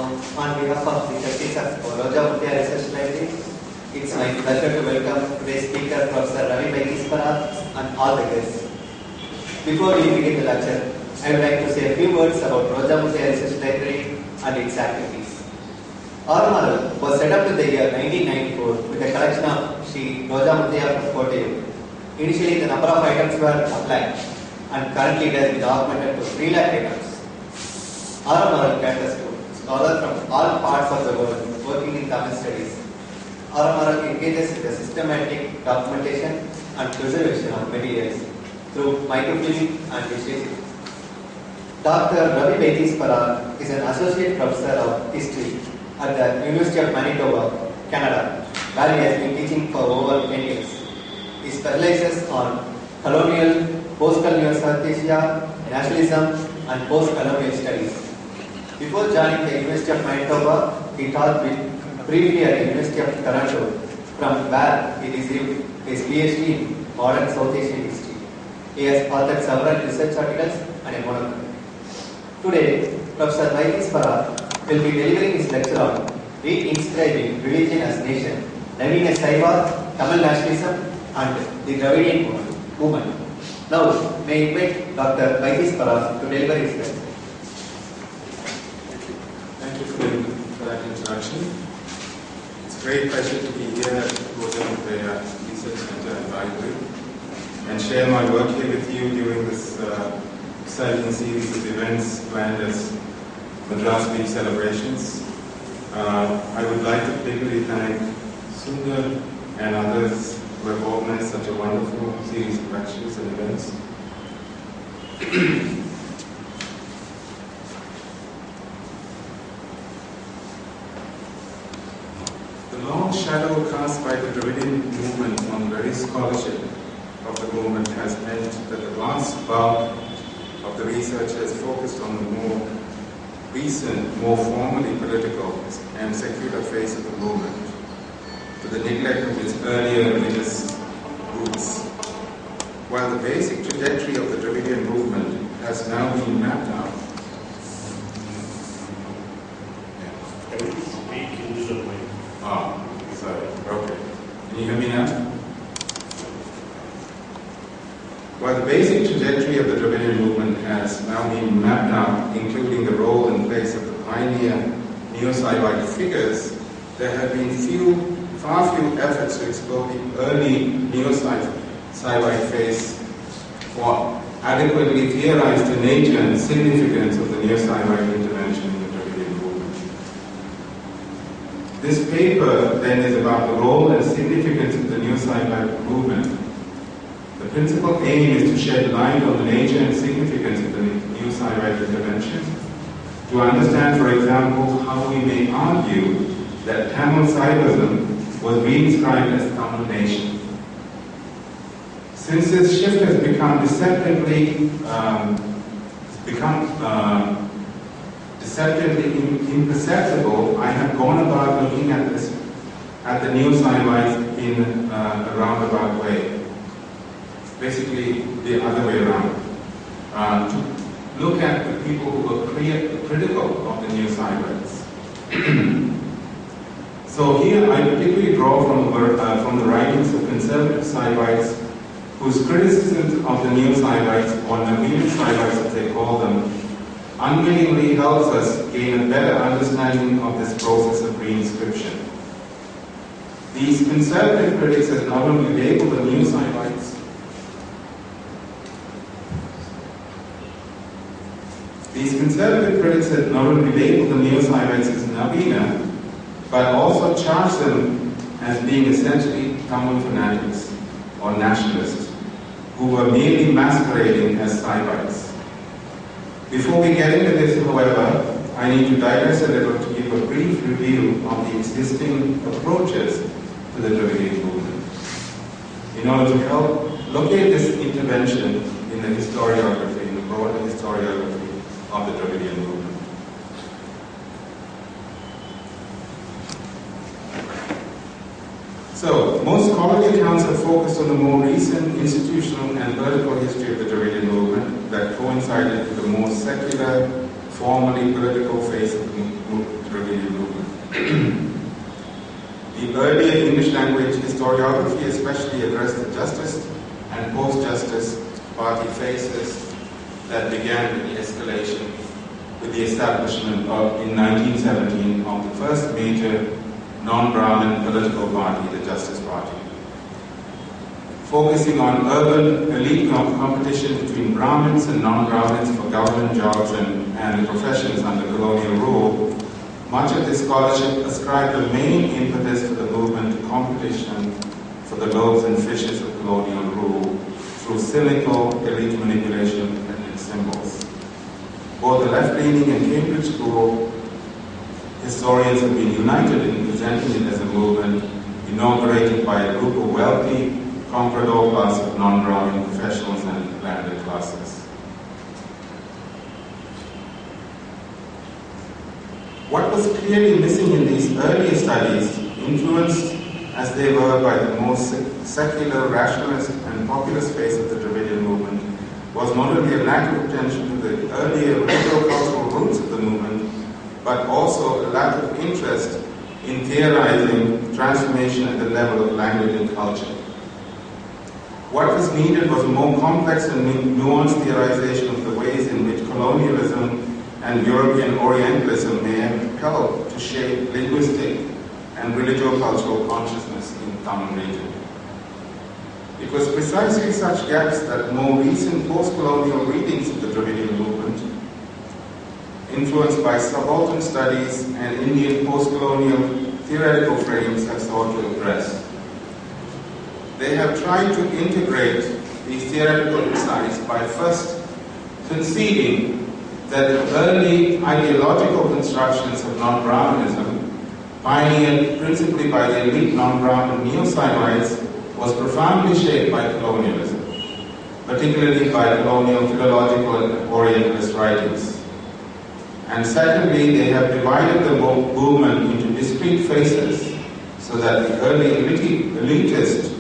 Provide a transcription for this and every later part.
On behalf of the trustees of Ravi Research Library, it's my pleasure to welcome today's speaker, Professor Ravi Vaitheeswaran, and all the guests. Before we begin the lecture, I would like to say a few words about Ravi Research Library and its activities. RMRL was set up in the year 1994 with a collection of Sri Ravi from Kottayam. Initially, the number of items were applied, and currently it has been augmented to 3 lakh items. RMRL caters to scholars from all parts of the world working in Tamil studies. RMRL engages in the systematic documentation and preservation of materials through microfilming and research. Dr. Ravi Vaitheeswaran is an associate professor of history at the University of Manitoba, Canada, where he has been teaching for over 10 years. He specializes on colonial, post-colonial South Asia, nationalism, and post-colonial studies. Before joining the University of Manitoba, he taught briefly at the University of Toronto, from where he received his PhD in modern South Asian history. He has authored several research articles and a monograph. Today, Professor Vaitheeswaran will be delivering his lecture on Re-inscribing Religion as Nation, Naveena Caiva Tamil nationalism, and the Dravidian movement. Now, may I invite Dr. Vaitheeswaran to deliver his lecture. Thank you for that introduction. It's a great pleasure to be here at the Research Center and Library and share my work here with you during this exciting series of events planned as Madras Week celebrations. I would like to particularly thank Sundar and others who have organized such a wonderful series of lectures and events. The long shadow cast by the Dravidian movement on very scholarship of the movement has meant that the vast bulk of the research has focused on the more recent, more formally political and secular phase of the movement, to the neglect of its earlier religious roots. While the basic trajectory of the Dravidian movement has now been mapped out. Can you speak in this way? Sorry. Okay. Can you hear me now? While the basic trajectory of the Dravidian movement has now been mapped out, including the role and place of the pioneer neo-Saivite figures, there have been far few efforts to explore the early neo-Saivite phase or adequately theorize the nature and significance of the neo-Saivite intervention in the Dravidian movement. This paper then is about the role and significance of the neo-Saivite movement. The principal aim is to shed light on the nature and significance of the neo-Saivite intervention, to understand, for example, how we may argue that Tamil Saivism was reinscribed as Tamil nation. Since this shift has become deceptively imperceptible, I have gone about looking at the neo-Saivites in a roundabout way. Basically, the other way around. To look at the people who were critical of the neo-Saivites. So here I particularly draw from the writings of conservative Saivites whose criticisms of the neo-Saivites, or Naveena Caiva as they call them, unwillingly helps us gain a better understanding of this process of re-inscription. These conservative critics have not only labeled the neo-Saivites as Naveena, but also charge them as being essentially Tamil fanatics or nationalists who were merely masquerading as Saivites. Before we get into this, however, I need to digress a little to give a brief review of the existing approaches to the Dravidian movement in order to help locate this intervention in the historiography, in the broader historiography of the Dravidian movement. So, most scholarly accounts have focused on the more recent institutional and political history of the Dravidian movement that coincided with the more secular, formally political phase of the earlier English language historiography especially addressed the justice and post-justice party phases that began with the escalation with the establishment in 1917 of the first major non-Brahmin political party, the Justice Party. Focusing on urban elite competition between Brahmins and non-Brahmins for government jobs and professions under colonial rule, much of this scholarship ascribed the main impetus for the movement to competition for the loaves and fishes of colonial rule through cynical elite manipulation of ethnic symbols. Both the left-leaning and Cambridge School historians have been united in presenting it as a movement inaugurated by a group of wealthy comprador class of non-Brahmin professionals and landed classes. What was clearly missing in these earlier studies, influenced as they were by the more secular, rationalist and populist phase of the Dravidian movement, was not only a lack of attention to the earlier cultural roots of the movement, but also a lack of interest in theorizing transformation at the level of language and culture. What was needed was a more complex and nuanced theorization of the ways in which colonialism and European Orientalism may have helped to shape linguistic and religio-cultural consciousness in the Tamil region. It was precisely such gaps that more recent post-colonial readings of the Dravidian movement, influenced by subaltern studies and Indian post-colonial theoretical frames, have sought to address. They have tried to integrate these theoretical insights by first conceding that the early ideological constructions of non-Brahmanism, pioneered principally by the elite non-Brahmin neo-Saivites, was profoundly shaped by colonialism, particularly by colonial philological and Orientalist writings. And secondly, they have divided the movement into discrete phases so that the early elitist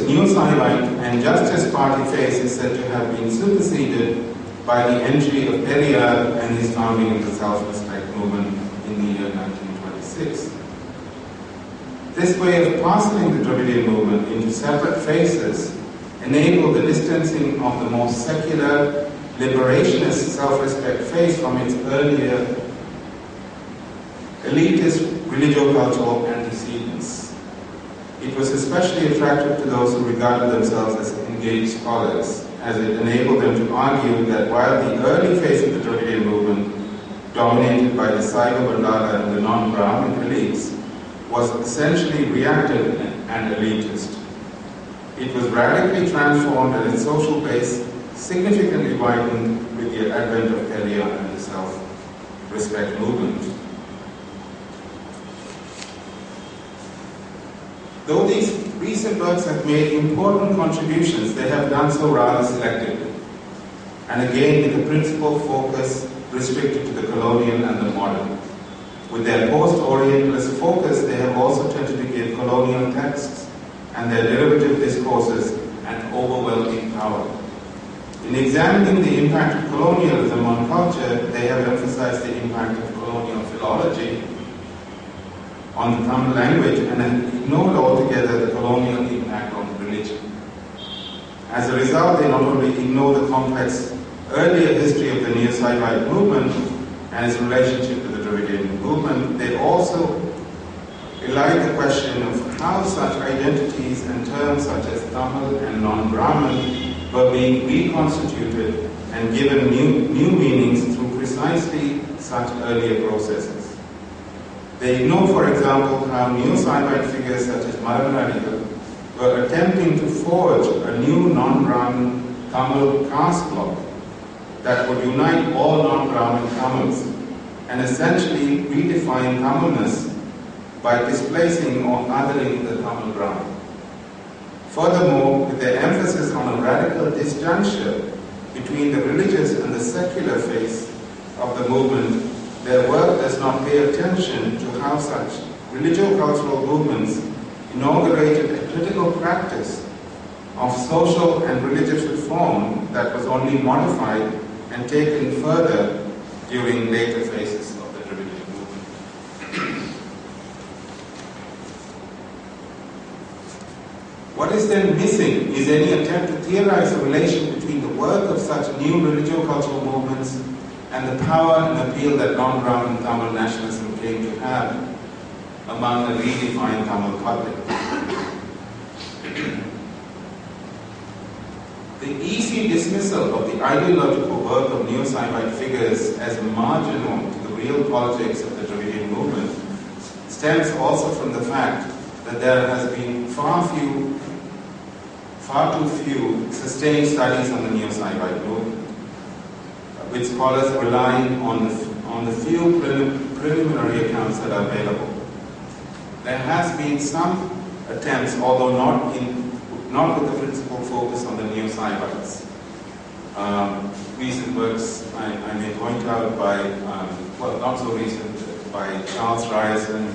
neo-Saivite and Justice Party phase is said to have been superseded by the entry of Periyar and his founding of the self-respect movement in the year 1926. This way of parceling the Dravidian movement into separate phases enabled the distancing of the more secular, liberationist self-respect phase from its earlier elitist religio-cultural antecedents. It was especially attractive to those who regarded themselves as engaged scholars, as it enabled them to argue that while the early phase of the Dravidian movement, dominated by the Saiva Bandara and the non-Brahmin elites, was essentially reactive and elitist, it was radically transformed and its social base significantly widened with the advent of Periyar and the self-respect movement. Though these recent works have made important contributions, they have done so rather selectively, and again with the principal focus restricted to the colonial and the modern. With their post-Orientalist focus, they have also tended to give colonial texts and their derivative discourses an overwhelming power. In examining the impact of colonialism on culture, they have emphasized the impact of colonial philology on the Tamil language and have ignored altogether the colonial impact on religion. As a result, they not only ignore the complex earlier history of the Neo-Saivite movement and its relationship to the Dravidian movement, they also elide the question of how such identities and terms such as Tamil and non-Brahmin were being reconstituted and given new meanings through precisely such earlier processes. They ignore, for example, how Neo-Saivite figures such as Maranadigal were attempting to forge a new non-Brahmin Tamil caste bloc that would unite all non-Brahmin Tamils and essentially redefine Tamilness by displacing or othering the Tamil Brahmin. Furthermore, with their emphasis on a radical disjuncture between the religious and the secular phase of the movement, their work does not pay attention to how such religio-cultural movements inaugurated a critical practice of social and religious reform that was only modified and taken further during later phases of the Dravidian movement. What is then missing is any attempt to theorize a relation between the work of such new religio-cultural movements and the power and appeal that long-ground Tamil nationalism came to have among a redefined Tamil public. The easy dismissal of the ideological work of neo-Saivite figures as marginal to the real politics of the Dravidian movement stems also from the fact that there has been far too few sustained studies on the neo-Saivite movement, with scholars relying on the few preliminary accounts that are available. There has been some attempts, although not with the principal focus on the neo-Saivites. Recent works I may point out by, well, not so recent, by Charles Ryerson,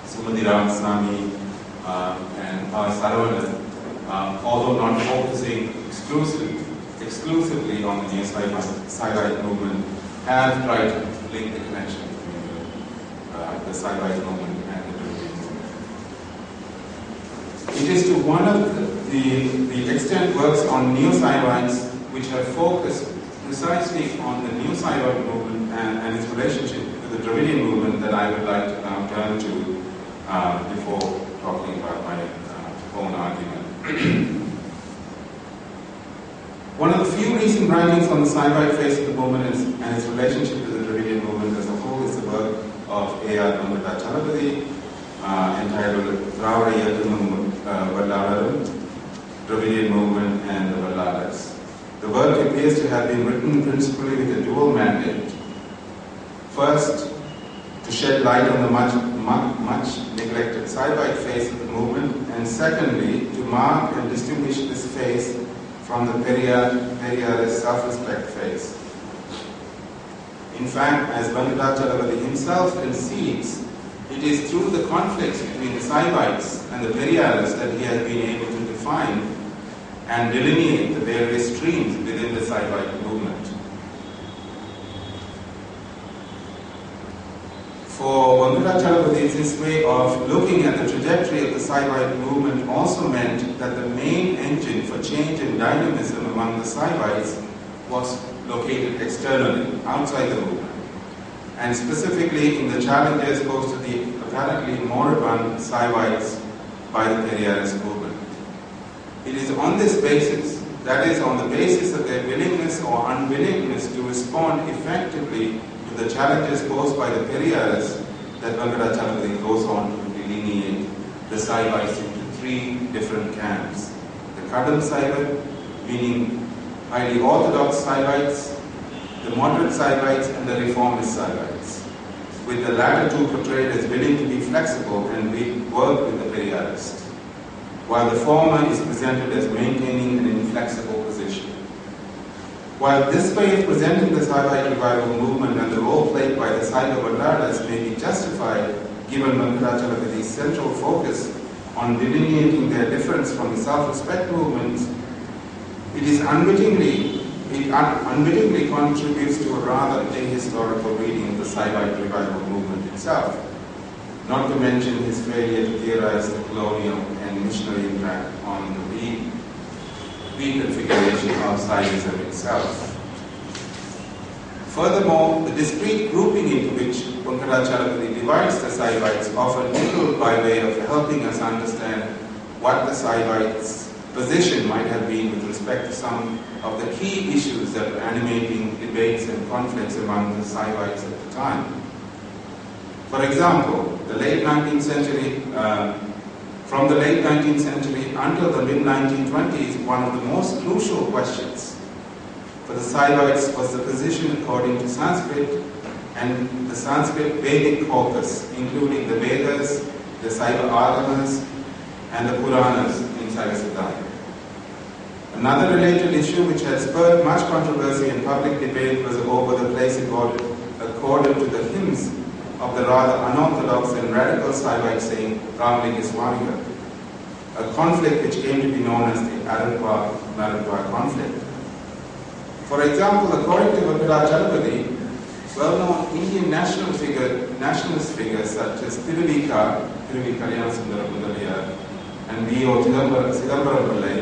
Sumati Ramasamy, and Saravanan, although not focusing exclusively on the neo-Saivite movement, have tried to link the connection between the Saivite movement and the Dravidian movement. It is to one of the extant works on neo-Saivites which have focused precisely on the neo-Saivite movement and its relationship with the Dravidian movement that I would like to now turn to before talking about my own argument. One of the few recent writings on the Saivite phase of the movement and its relationship to the Dravidian movement as a whole is the work of A.R. Chalapathy, entitled Dravidian Dravidian movement and the Valladas. The work appears to have been written principally with a dual mandate. First, to shed light on the much neglected Saivite phase of the movement, and secondly, to mark and distinguish this phase from the Periyarist self-respect phase. In fact, as Chalapathy himself concedes, it is through the conflicts between the Saivites and the Periyarists that he has been able to define and delineate the various streams within the Saivite movement. For Chalapathy, this way of looking at the trajectory of the Saivite movement also meant that the main engine for change and dynamism among the Saivites was located externally, outside the movement, and specifically in the challenges posed to the apparently moribund Saivites by the Periyarist movement. It is on this basis, that is, on the basis of their willingness or unwillingness to respond effectively to the challenges posed by the Periyarists, that Chalapathy goes on to delineate the Saivites into three different camps. The Kadam Saivite, meaning highly orthodox Saivites, the moderate Saivites, and the reformist Saivites, with the latter two portrayed as willing to be flexible and work with the Periyarists, while the former is presented as maintaining an inflexible position. While this way of presenting the Saivite revival movement and the role played by the Saiva Valladas may be justified given Chalapathy's central focus on delineating their difference from the self-respect movements, it unwittingly contributes to a rather ahistorical reading of the Saivite revival movement itself, not to mention his failure to theorize the colonial and missionary impact on the reconfiguration of Saivism itself. Furthermore, the discrete grouping into which Chalapathy divides the Saivites offer little by way of helping us understand what the Saivites' position might have been with respect to some of the key issues that were animating debates and conflicts among the Saivites at the time. For example, the late 19th century, from the late 19th century until the mid-1920s, one of the most crucial questions for the Saivites was the position according to Sanskrit and the Sanskrit Vedic corpus, including the Vedas, the Saiva Agamas, and the Puranas in Saiva Siddhanta. Another related issue which had spurred much controversy and public debate was over the place accorded to the hymns of the rather unorthodox and radical Saivite saint Vaitheeswaran. a conflict which came to be known as the Aralpur conflict. For example, according to Vankata Chalapati, well-known Indian nationalist figures such as Thiruvi Kalyan Sundara Mudaliar, and V.O. Chidambaram Pillai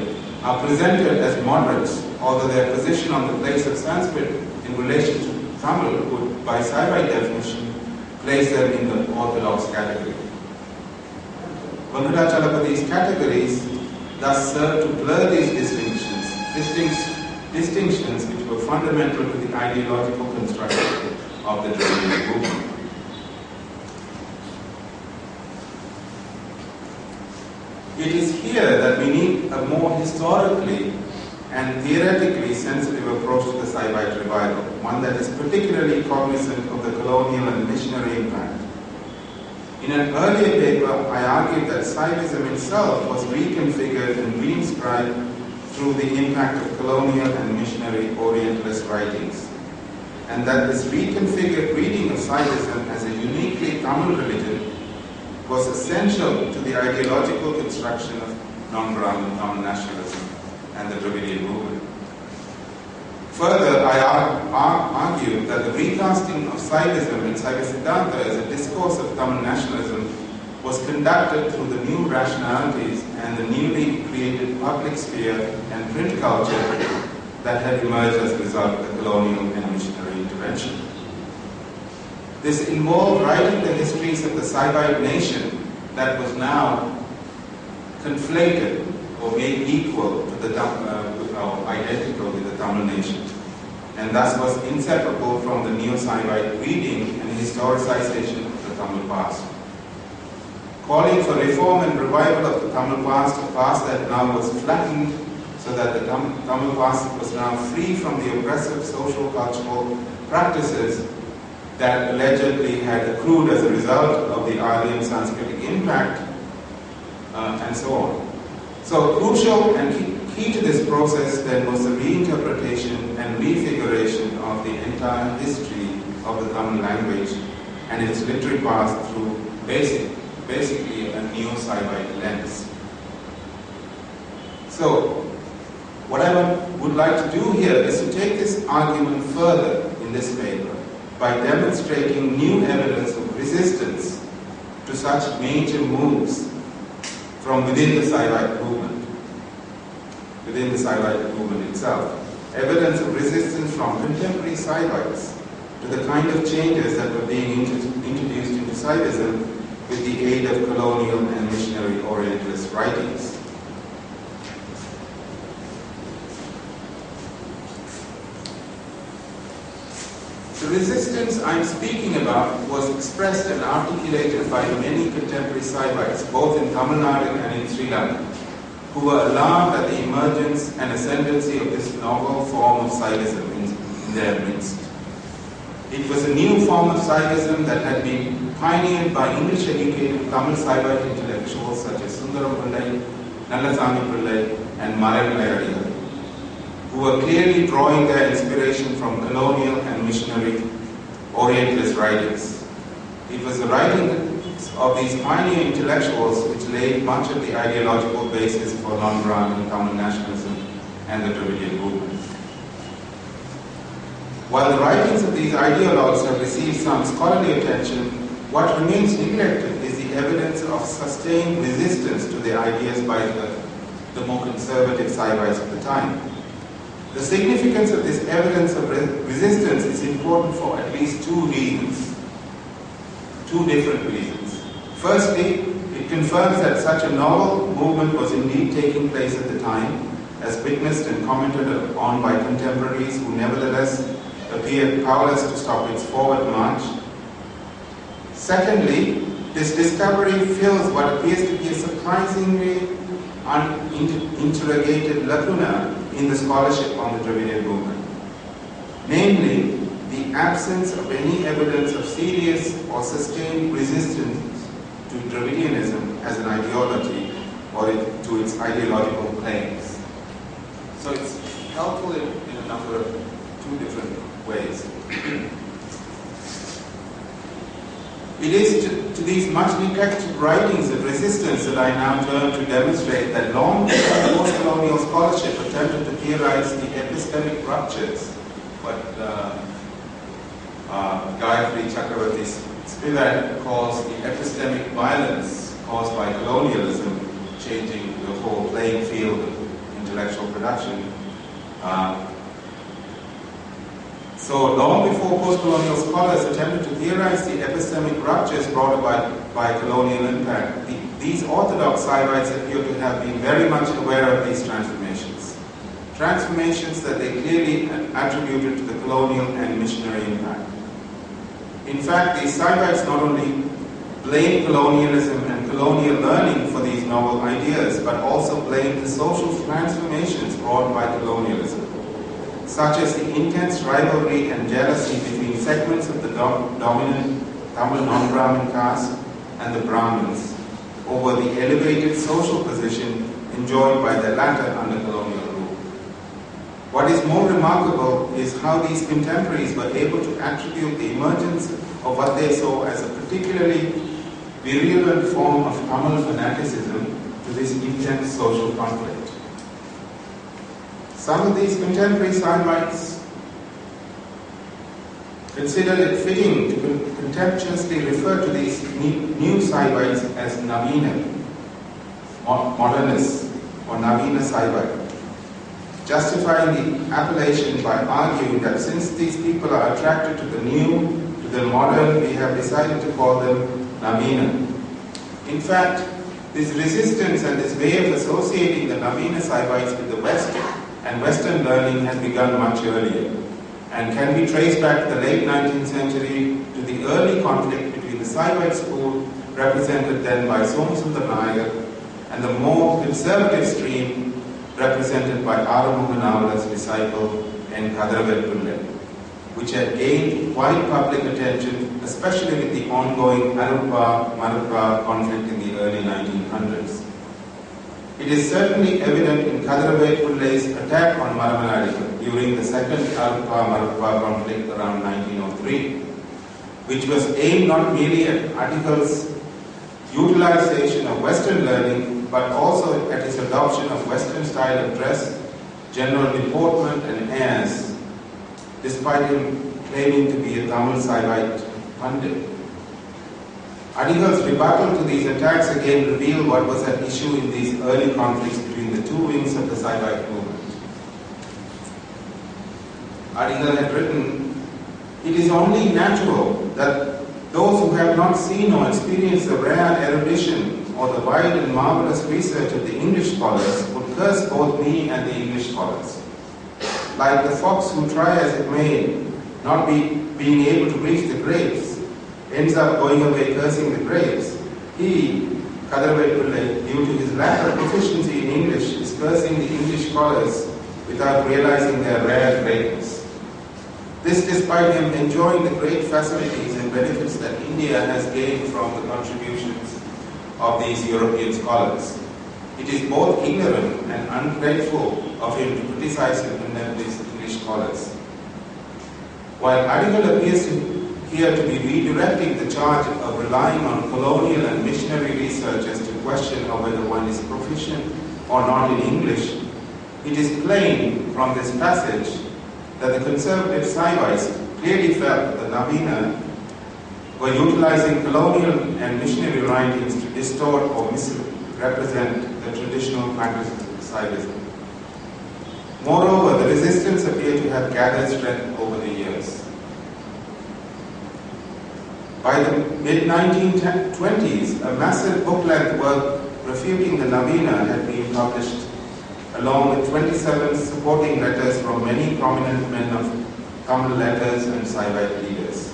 are presented as moderates, although their position on the place of Sanskrit in relation to Tamil would, by Saivite definition, place them in the orthodox category. Vankata Chalapati's categories thus serve to blur these distinctions which were fundamental to the ideological construction of the Dravidian movement. It is here that we need a more historically and theoretically sensitive approach to the Saivite revival, one that is particularly cognizant of the colonial and missionary impact. In an earlier paper, I argued that Saivism itself was reconfigured and re-inscribed through the impact of colonial and missionary Orientalist writings, and that this reconfigured reading of Saivism as a uniquely Tamil religion was essential to the ideological construction of non-Brahmin Tamil nationalism and the Dravidian movement. Further, I argue that the recasting of Saivism and Saiva Siddhanta as a discourse of Tamil nationalism was conducted through the new rationalities and the newly created public sphere and print culture that had emerged as a result of the colonial and missionary intervention. This involved writing the histories of the Saivite nation that was now conflated or made equal to the or identical with the Tamil nation, and thus was inseparable from the neo-Saivite reading and historicization of the Tamil past. Calling for reform and revival of the Tamil past, a past that now was flattened so that the Tamil past was now free from the oppressive social cultural practices that allegedly had accrued as a result of the Aryan Sanskritic impact, and so on. So crucial and key to this process then was the reinterpretation and refiguration of the entire history of the Tamil language and its literary past through basically a neo-Saivite lens. So, what I would like to do here is to take this argument further in this paper by demonstrating new evidence of resistance to such major moves from within the Saivite movement itself. Evidence of resistance from contemporary Saivites to the kind of changes that were being introduced into Saivism with the aid of colonial and missionary Orientalist writings. The resistance I'm speaking about was expressed and articulated by many contemporary Saivites, both in Tamil Nadu and in Sri Lanka, who were alarmed at the emergence and ascendancy of this novel form of Saivism in their midst. It was a new form of Saivism that had been pioneered by English-educated Tamil Saivite intellectuals such as Sundaram Pillai, Nallasami Pillai, and Marangalayadigal, who were clearly drawing their inspiration from colonial and missionary Orientalist writings. It was the writings of these pioneer intellectuals which laid much of the ideological basis for non-Brahmin Tamil nationalism and the Dravidian movement. While the writings of these ideologues have received some scholarly attention, what remains neglected is the evidence of sustained resistance to the ideas by the more conservative Saivites of the time. The significance of this evidence of resistance is important for at least two different reasons. Firstly, it confirms that such a novel movement was indeed taking place at the time, as witnessed and commented on by contemporaries who nevertheless appeared powerless to stop its forward march. Secondly, this discovery fills what appears to be a surprisingly uninterrogated lacuna in the scholarship on the Dravidian movement. Namely, the absence of any evidence of serious or sustained resistance to Dravidianism as an ideology or to its ideological claims. So it's helpful in a number of two different ways. It is to these much neglected writings of resistance that I now turn to demonstrate that long before post-colonial scholarship attempted to theorize the epistemic ruptures, what Gayatri Chakravarti Spivak calls the epistemic violence caused by colonialism, changing the whole playing field of intellectual production. So long before post-colonial scholars attempted to theorize the epistemic ruptures brought about by colonial impact, these orthodox Saivites appear to have been very much aware of these transformations. Transformations that they clearly attributed to the colonial and missionary impact. In fact, these Saivites not only blame colonialism and colonial learning for these novel ideas, but also blame the social transformations brought by colonialism, such as the intense rivalry and jealousy between segments of the dominant Tamil non-Brahmin caste and the Brahmins over the elevated social position enjoyed by the latter under colonial rule. What is more remarkable is how these contemporaries were able to attribute the emergence of what they saw as a particularly virulent form of Tamil fanaticism to this intense social conflict. Some of these contemporary Saivites considered it fitting to contemptuously refer to these new Saivites as Naveena, modernists, or Naveena Caivite, justifying the appellation by arguing that since these people are attracted to the new, to the modern, we have decided to call them Naveena. In fact, this resistance and this way of associating the Naveena Saivites with the West and Western learning has begun much earlier and can be traced back to the late 19th century to the early conflict between the Saivite school, represented then by Somsundar Nayak, and the more conservative stream, represented by Arumugana's disciple N. Kadaravettulle, which had gained wide public attention, especially with the ongoing Aruppa-Maruppa conflict in the early 1900s. It is certainly evident in Kadaravettulle's attack on Maramanadigal during the second Aruppa-Maruppa conflict around 1903, which was aimed not merely at Adigal's utilization of Western learning, but also at his adoption of Western style of dress, general deportment and airs, despite him claiming to be a Tamil Saivite Pandit. Adigal's rebuttal to these attacks again revealed what was at issue in these early conflicts between the two wings of the Saivite movement. Adigal had written, "It is only natural that those who have not seen or experienced the rare erudition or the wide and marvelous research of the English scholars would curse both me and the English scholars. Like the fox who, try as it may, not being able to reach the grapes, ends up going away cursing the grapes. He, Kadaravettulle, due to his lack of proficiency in English, is cursing the English scholars without realizing their rare greatness. This despite him enjoying the great facilities and benefits that India has gained from the contributions of these European scholars. It is both ignorant and ungrateful of him to criticize and condemn these English scholars." While Adigal appears here to be redirecting the charge of relying on colonial and missionary researchers to question whether one is proficient or not in English, it is plain from this passage that the conservative Saivites clearly felt that the Naveena were utilizing colonial and missionary writings to distort or misrepresent the traditional practices of Saivism. Moreover, the resistance appeared to have gathered strength over the years. By the mid-1920s, a massive book-length work refuting the Naveena had been published, along with 27 supporting letters from many prominent men of Tamil letters and Saivite leaders.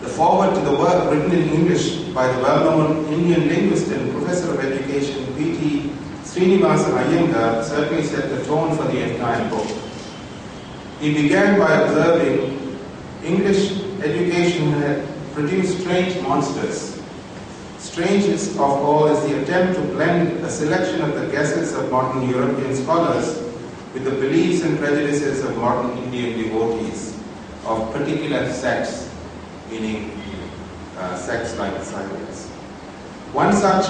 The foreword to the work, written in English by the well-known Indian linguist and professor of education P.T. Srinivasan Iyengar, certainly set the tone for the entire book. He began by observing English education had produced strange monsters. Strangest of all is the attempt to blend a selection of the guesses of modern European scholars with the beliefs and prejudices of modern Indian devotees of particular sects, meaning sects like the Saivites. One such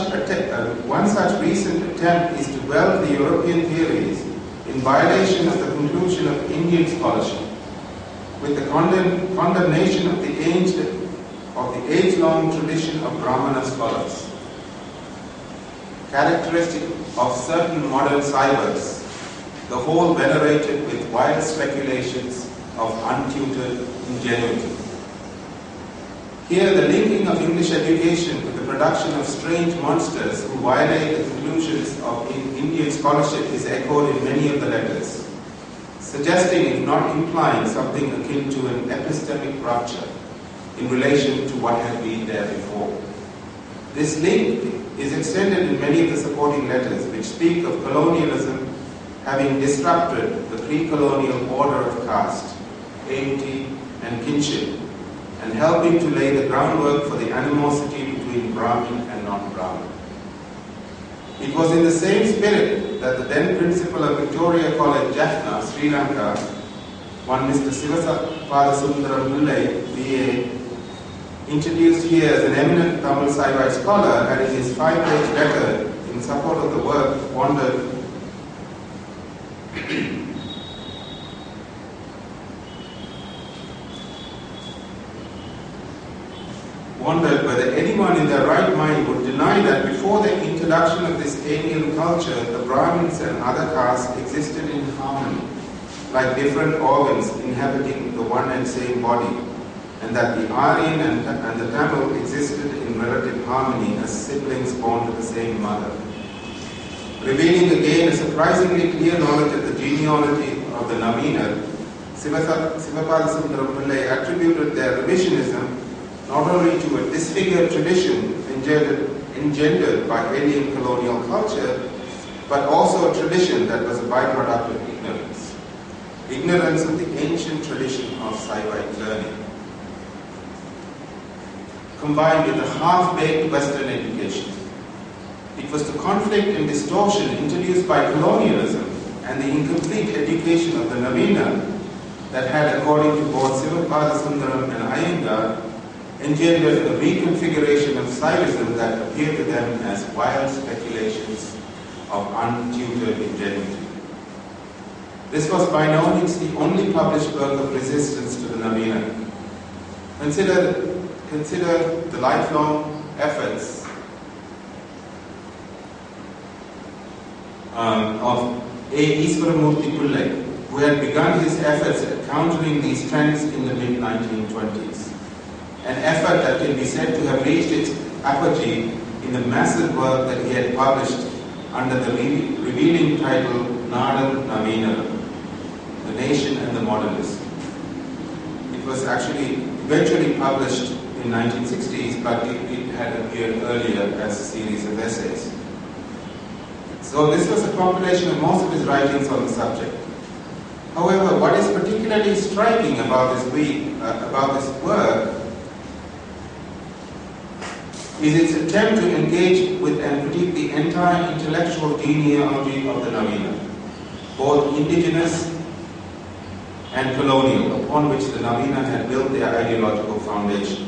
recent attempt is to weld the European theories in violation of the conclusion of Indian scholarship with the condemnation of the age-long tradition of Brahmana scholars. Characteristic of certain modern Saivites, the whole venerated with wild speculations of untutored ingenuity. Here, the linking of English education with the production of strange monsters who violate the conclusions of Indian scholarship is echoed in many of the letters, suggesting, if not implying, something akin to an epistemic rupture in relation to what had been there before. This link is extended in many of the supporting letters, which speak of colonialism having disrupted the pre-colonial order of caste, enmity, and kinship, and helping to lay the groundwork for the animosity between Brahmin and non-Brahmin. It was in the same spirit that the then principal of Victoria College, Jaffna, Sri Lanka, one Mr. Sivapathasuntharam Pillai, BA, introduced here as an eminent Tamil Saivite scholar, had in his 5-page letter in support of the work wondered whether anyone in their right mind would deny that before the introduction of this alien culture, the Brahmins and other castes existed in harmony, like different organs inhabiting the one and same body, and that the Aryan and the Tamil existed in relative harmony as siblings born to the same mother. Revealing again a surprisingly clear knowledge of the genealogy of the Naveena, Sivapathasuntharam Pillai attributed their revisionism not only to a disfigured tradition engendered by alien colonial culture, but also a tradition that was a byproduct of ignorance. Ignorance of the ancient tradition of Saivite learning, combined with a half-baked Western education. It was the conflict and distortion introduced by colonialism and the incomplete education of the Naveena that had, according to both Sivapathasuntharam and Iyengar, engendered a reconfiguration of Saivism that appeared to them as wild speculations of untutored ingenuity. This was by no means the only published work of resistance to the Naveena. Consider the lifelong efforts of A. Iswaramurthy Pillai, who had begun his efforts at countering these trends in the mid-1920s. An effort that can be said to have reached its apogee in the massive work that he had published under the revealing title Nadan Naveena, The Nation and the Modernist. It was actually eventually published in 1960s, but it had appeared earlier as a series of essays. So this was a compilation of most of his writings on the subject. However, what is particularly striking about this work is its attempt to engage with and critique the entire intellectual genealogy of the Naveena, both indigenous and colonial, upon which the Naveena had built their ideological foundation.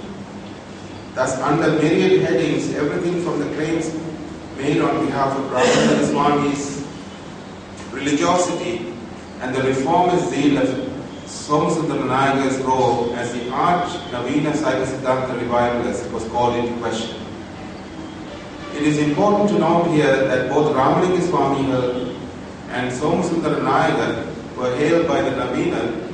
Thus, under myriad headings, everything from the claims made on behalf of Brahmana Swamis, religiosity, and the reformist zeal of Somasundara Nayakar's role as the arch Naveena Saiva Siddhanta revivalist was called into question. It is important to note here that both Ramalingam Swamigal and Somasundara Nayakar were hailed by the Naveena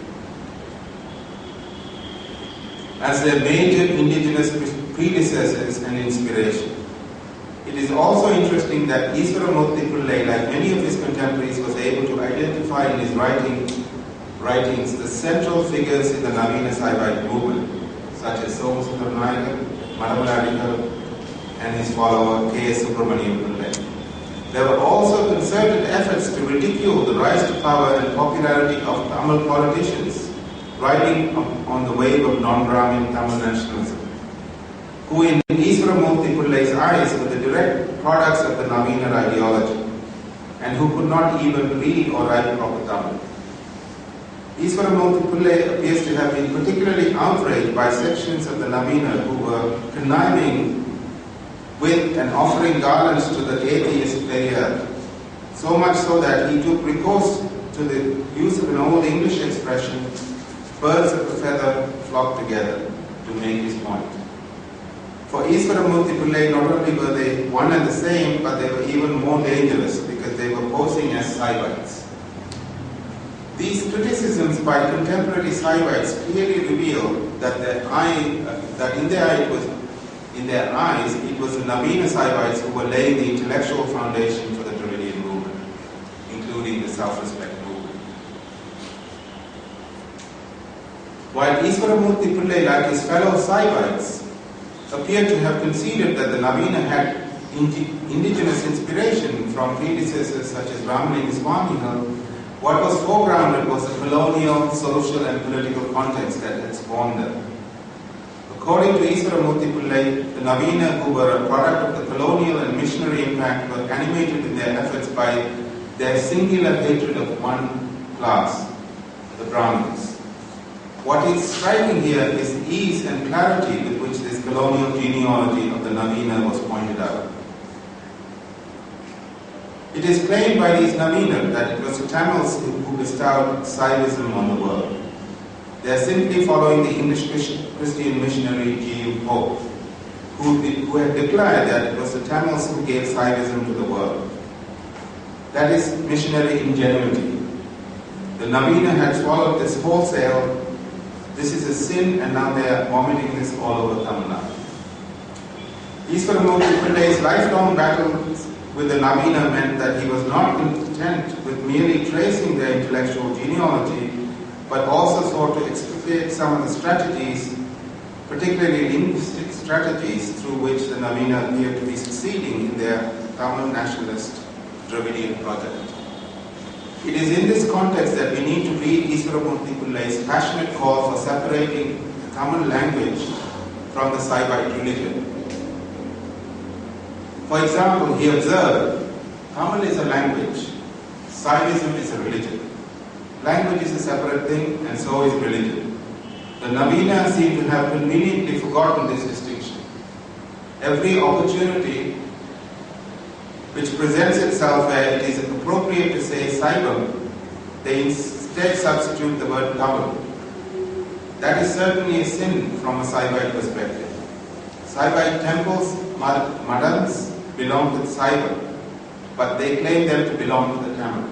as their major indigenous predecessors and inspiration. It is also interesting that Iswaramurthy Pillai, like many of his contemporaries, was able to identify in his writings the central figures in the Naveena Saivite movement, such as Somasundara Nayakar, Madhamaladigal, and his follower K.S. Subramaniam Pillai. There were also concerted efforts to ridicule the rise to power and popularity of Tamil politicians, riding on the wave of non-Brahmin Tamil nationalism, who in Iswaramurthy Pillai's eyes were the direct products of the Naveena ideology, and who could not even read or write proper Tamil. Iswaramurthy Pillai appears to have been particularly outraged by sections of the Naveena who were conniving with and offering garlands to the atheist Periyar, so much so that he took recourse to the use of an old English expression, birds of a feather flock together, to make his point. For Iswaramurthy Pillai, not only were they one and the same, but they were even more dangerous because they were posing as Saivites. These criticisms by contemporary Saivites clearly reveal that in their eyes it was the Naveena Saivites who were laying the intellectual foundation for the Dravidian movement, including the self-respect movement. While Iswaramurthy Pillai, like his fellow Saivites, appeared to have conceded that the Naveena had indigenous inspiration from predecessors such as Ramalinga Swamigal, what was foregrounded was the colonial, social and political context that had spawned them. According to Iswaramurthy Pillai, the Naveena, who were a product of the colonial and missionary impact, were animated in their efforts by their singular hatred of one class, the Brahmins. What is striking here is the ease and clarity with which this colonial genealogy of the Naveena was pointed out. It is claimed by these Naveena that it was the Tamils who bestowed Saivism on the world. They are simply following the English Christian missionary G.U. Pope, who had declared that it was the Tamils who gave Saivism to the world. That is missionary ingenuity. The Naveena had swallowed this wholesale. This is a sin, and now they are vomiting this all over Tamil Nadu. Iswaramurthy Pillai's lifelong battles with the Naveena meant that he was not content with merely tracing their intellectual genealogy, but also sought to extricate some of the strategies, particularly linguistic strategies, through which the Naveena appeared to be succeeding in their Tamil nationalist Dravidian project. It is in this context that we need to read Iswaramurthy Pillai's passionate call for separating the Tamil language from the Saivite religion. For example, he observed, Tamil is a language, Saivism is a religion. Language is a separate thing, and so is religion. The Naveena seem to have conveniently forgotten this distinction. Every opportunity which presents itself where it is appropriate to say Saivam, they instead substitute the word Tamil. That is certainly a sin from a Saivite perspective. Saivite temples, madans, belong to the Saiva, but they claim them to belong to the Tamil.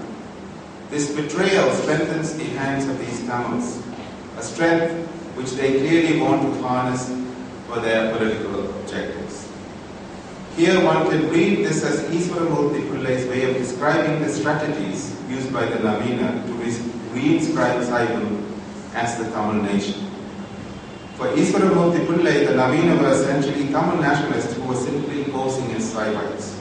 This betrayal strengthens the hands of these Tamils, a strength which they clearly want to harness for their political objectives. Here one can read this as Iswaramurthy Pillai's way of describing the strategies used by the Naveena to re-inscribe Saivam as the Tamil nation. For Iswaramurthy Pillai, the Naveena were essentially Tamil nationalists who were simply posing as Saivites.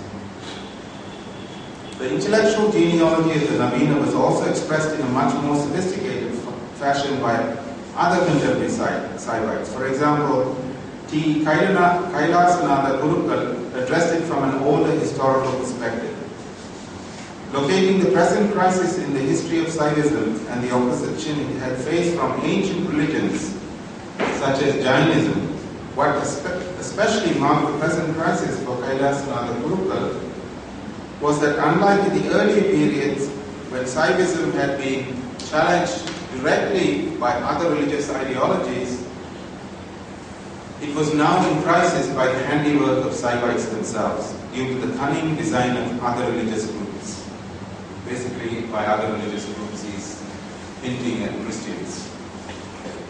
The intellectual genealogy of the Naveena was also expressed in a much more sophisticated fashion by other contemporary Saivites. For example, T. Kailasanatha Gurukul addressed it from an older historical perspective. Locating the present crisis in the history of Saivism and the opposition it had faced from ancient religions such as Jainism, what especially marked the present crisis for Kailasanatha Gurukul was that unlike in the earlier periods when Saivism had been challenged directly by other religious ideologies, it was now in crisis by the handiwork of Saivites themselves due to the cunning design of other religious groups. Basically, by other religious groups, he's hinting at Christians.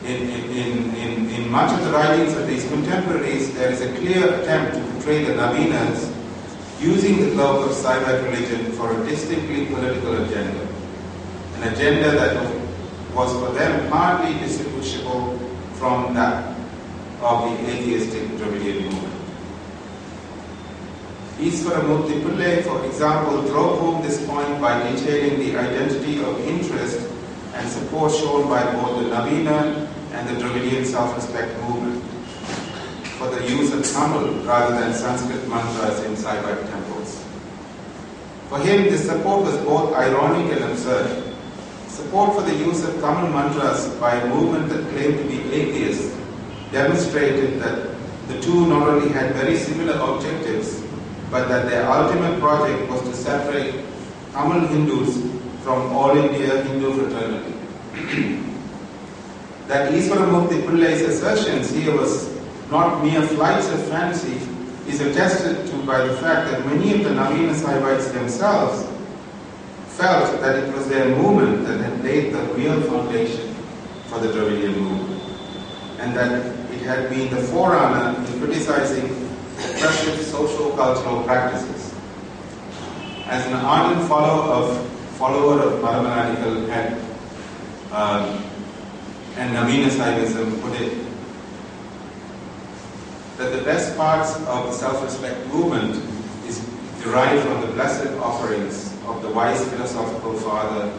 In much of the writings of these contemporaries, there is a clear attempt to portray the Naveenas using the cloak of Saivite religion for a distinctly political agenda. An agenda that was for them hardly distinguishable from that of the atheistic Dravidian movement. Iswaramurthy Pillai, for example, drove home this point by detailing the identity of interest and support shown by both the Naveena and the Dravidian self-respect movement for the use of Tamil rather than Sanskrit mantras in Saivite temples. For him, this support was both ironic and absurd. Support for the use of Tamil mantras by a movement that claimed to be atheist demonstrated that the two not only had very similar objectives, but that their ultimate project was to separate Tamil Hindus from all India Hindu fraternity. That Iswaramurthy Pillai's assertions here was not mere flights of fancy is attested to by the fact that many of the Naveena Saivites themselves felt that it was their movement that had laid the real foundation for the Dravidian movement, and that it had been the forerunner in criticizing oppressive social-cultural practices. As an ardent follower of mathematical and Naveena Saivism put it, that the best parts of the self-respect movement is derived from the blessed offerings of the wise philosophical father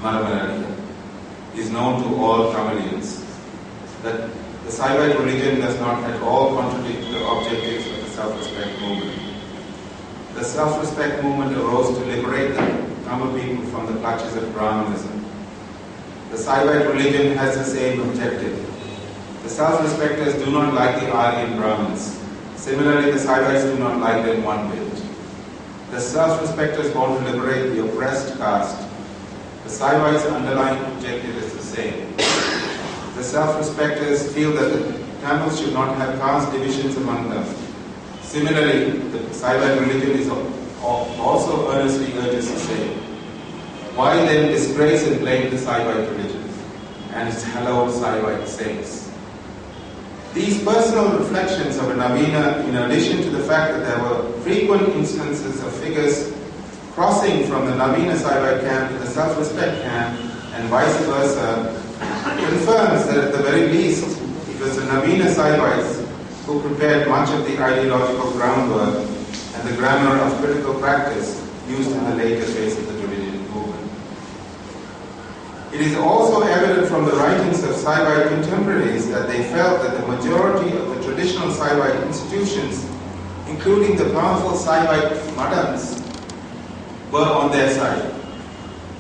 Mathematica, is known to all Tamilians. That the Saivite religion does not at all contradict the objectives of the self-respect movement. The self-respect movement arose to liberate the Tamil people from the clutches of Brahmanism. The Saivite religion has the same objective. The self-respecters do not like the Aryan Brahmins. Similarly, the Saivites do not like them one bit. The self-respecters want to liberate the oppressed caste. The Saivites' underlying objective is the same. The self-respecters feel that the Tamils should not have caste divisions among them. Similarly, the Saivite religion is also earnestly urges the same. Why then disgrace and blame the Saivite religion and its hallowed Saivite saints? These personal reflections of a Naveena, in addition to the fact that there were frequent instances of figures crossing from the Naveena Saivite camp to the self-respect camp and vice versa, confirms that at the very least it was the Naveena Saivites who prepared much of the ideological groundwork and the grammar of critical practice used in the later phase of the Dravidian movement. It is also evident from the writings of Saivite contemporaries that they felt that the majority of the traditional Saivite institutions, including the powerful Saivite madams, were on their side.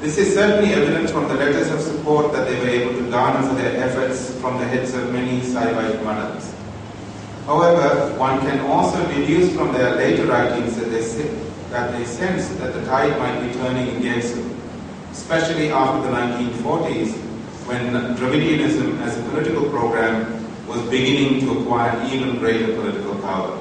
This is certainly evident from the letters of support that they were able to garner for their efforts from the heads of many Saivite madams. However, one can also deduce from their later writings that they sensed that the tide might be turning against them, especially after the 1940s, when Dravidianism as a political program was beginning to acquire even greater political power.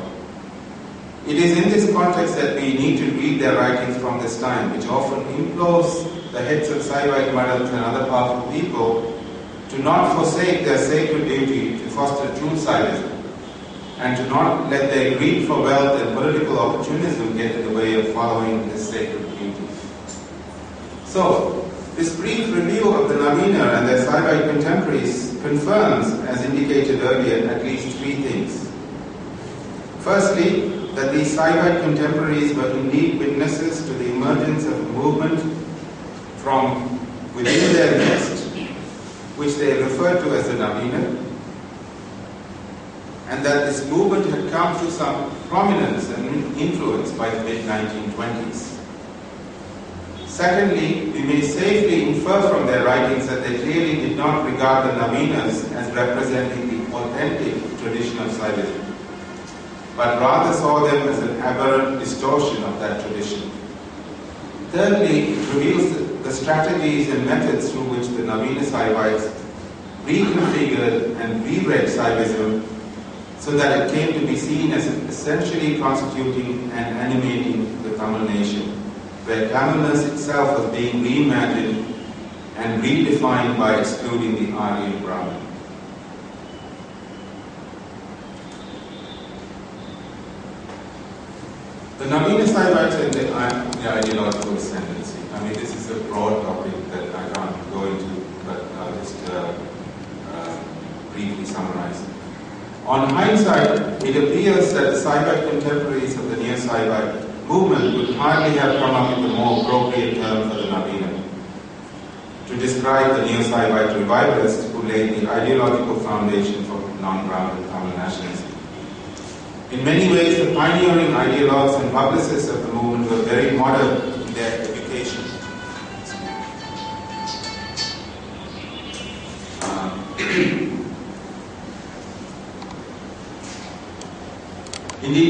It is in this context that we need to read their writings from this time, which often implores the heads of Saivite madams and other powerful people to not forsake their sacred duty to foster true Saivism, and to not let their greed for wealth and political opportunism get in the way of following this sacred duty. So, this brief review of the Naveena and their Saivite contemporaries confirms, as indicated earlier, at least three things. Firstly, that these Saivite contemporaries were indeed witnesses to the emergence of a movement from within their midst, which they referred to as the Naveena, and that this movement had come to some prominence and influence by the mid-1920s. Secondly, we may safely infer from their writings that they clearly did not regard the Naveenas as representing the authentic tradition of Saivism, but rather saw them as an aberrant distortion of that tradition. Thirdly, it reveals the strategies and methods through which the Naveena Saivites reconfigured and reread Saivism so that it came to be seen as essentially constituting and animating the Tamil nation, where Tamilness itself was being reimagined and redefined by excluding the Aryan Brahmin. The Naveena Saivites and the ideological ascendancy. I mean, this is a broad topic that I can't go into, but I'll just briefly summarize. On hindsight, it appears that the Saivite contemporaries of the Neo-Saivite movement would hardly have come up with a more appropriate term for the Naveena to describe the Neo-Saivite revivalists who laid the ideological foundation for non-Brahmin Tamil nationalism. In many ways, the pioneering ideologues and publicists of the movement were very modern in their education.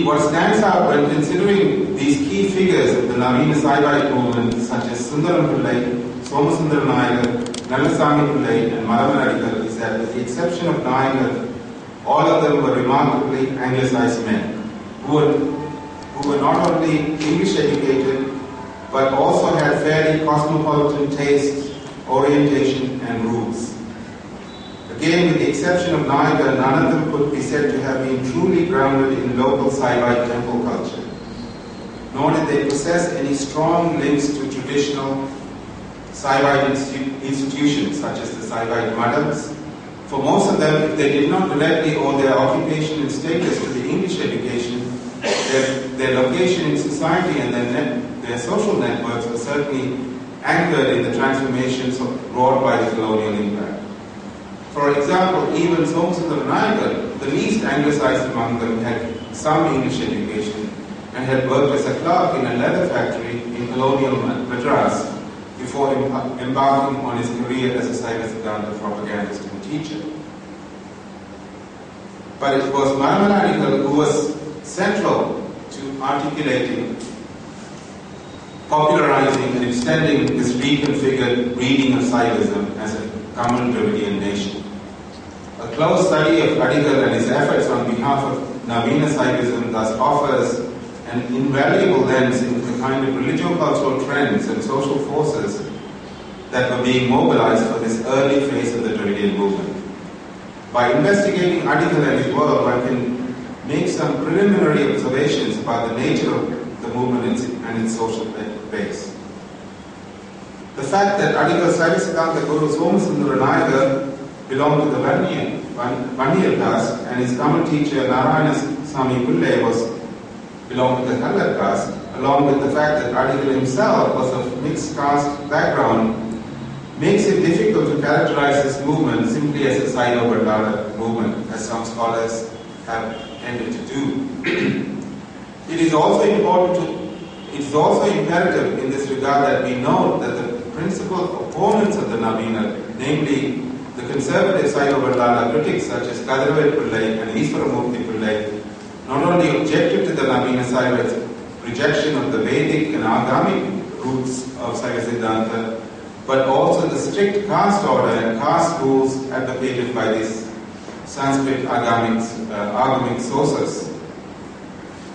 what stands out when considering these key figures of the Naveena Saivite movement, such as Sundaram Pillai, Somasundaram Nayagar, Nallasamy Pillai, and Maravan is that with the exception of Nayagar, all of them were remarkably anglicized men who were not only English educated but also had fairly cosmopolitan tastes, orientation, and roots. Again, with the exception of Nayagar, none of them could be said to have been truly grounded in local Saivite temple culture, nor did they possess any strong links to traditional Saivite institutions such as the Saivite madhas. For most of them, if they did not directly owe their occupation and status to the English education, their location in society and their social networks were certainly anchored in the transformations brought by the colonial impact. For example, even Somasundaram Nayagar, the least anglicized among them, had some English education and had worked as a clerk in a leather factory in colonial Madras before embarking on his career as a Saiva Siddhanta propagandist and teacher. But it was Maravan who was central to articulating, popularizing, and extending this reconfigured reading of Saivism as a common Dravidian nation. A close study of Adigal and his efforts on behalf of Naveena Saivism thus offers an invaluable lens into the kind of religio-cultural trends and social forces that were being mobilized for this early phase of the Dravidian movement. By investigating Adigal and his work, one can make some preliminary observations about the nature of the movement and its social base. The fact that Adigal Saiva Siddhanta Guru Somasundaram Nayagar belonged to the Vaniyar caste and his Tamil teacher Narayanasamy Pillai belonged to the Kallar caste, along with the fact that Adigal himself was of mixed caste background, makes it difficult to characterize this movement simply as a Saiva Bardala movement, as some scholars have tended to do. It is also imperative in this regard that we note that the principal opponents of the Naveena, namely the conservative Saiva Bardala critics such as Kadaravet Pillai and Iswaramurthy Pillai, not only objected to the Naveena Saiva's rejection of the Vedic and Agamic roots of Saiva Siddhanta, but also the strict caste order and caste rules advocated by these Sanskrit Agamic sources.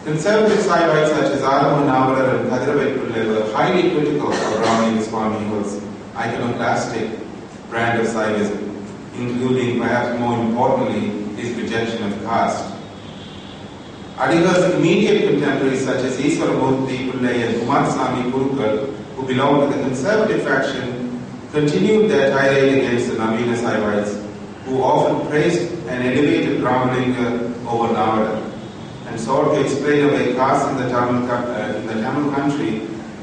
Conservative Saivites such as Arama Navarar and Kadaravet Pillai were highly critical of Ramani Swami's iconoclastic brand of Saivism, including, perhaps more importantly, his rejection of caste. Adigal's immediate contemporaries such as Iswaramurthy Pillai and Kumarasamy Kurukal, who belonged to the conservative faction, continued their tirade against the Naveena Saivites, who often praised and elevated Ramalinga over Navada, and sought to explain away caste in the Tamil country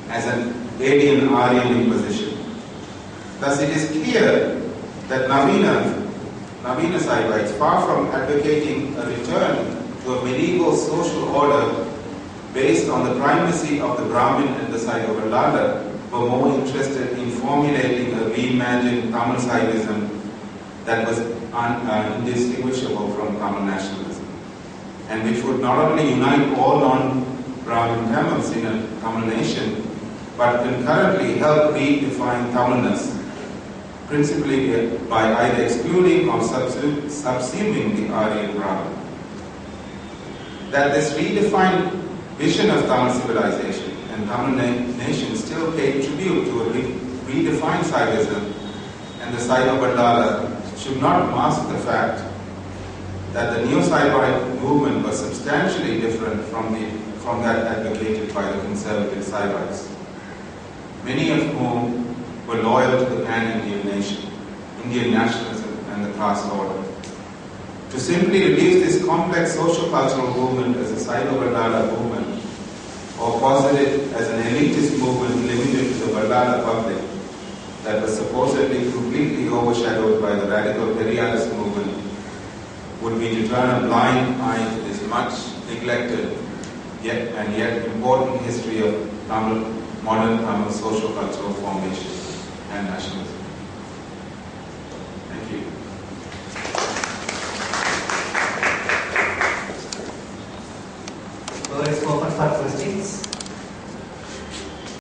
as an alien Aryan imposition. Thus, it is clear that Naveena Saivites, far from advocating a return to a medieval social order based on the primacy of the Brahmin and the Saiva Bardala, were more interested in formulating a reimagined Tamil Saivism that was indistinguishable from Tamil nationalism, and which would not only unite all non-Brahmin Tamils in a Tamil nation, but concurrently help redefine Tamilness, principally by either excluding or subsuming the Aryan Brahmin. That this redefined vision of Tamil civilization and Tamil nation still paid tribute to a redefined Saivism and the Saiva Bardala should not mask the fact that the Neo-Saivite movement was substantially different from that advocated by the conservative Saivites, many of whom were loyal to the pan-Indian nation, Indian nationalism and the caste order. To simply reduce this complex social-cultural movement as a Saiva Bardala movement, or posit it as an elitist movement limited to the Bardala public that was supposedly completely overshadowed by the radical Periyarist movement, would be to turn a blind eye to this much neglected yet important history of modern Tamil social-cultural formation and nationalism. Thank you.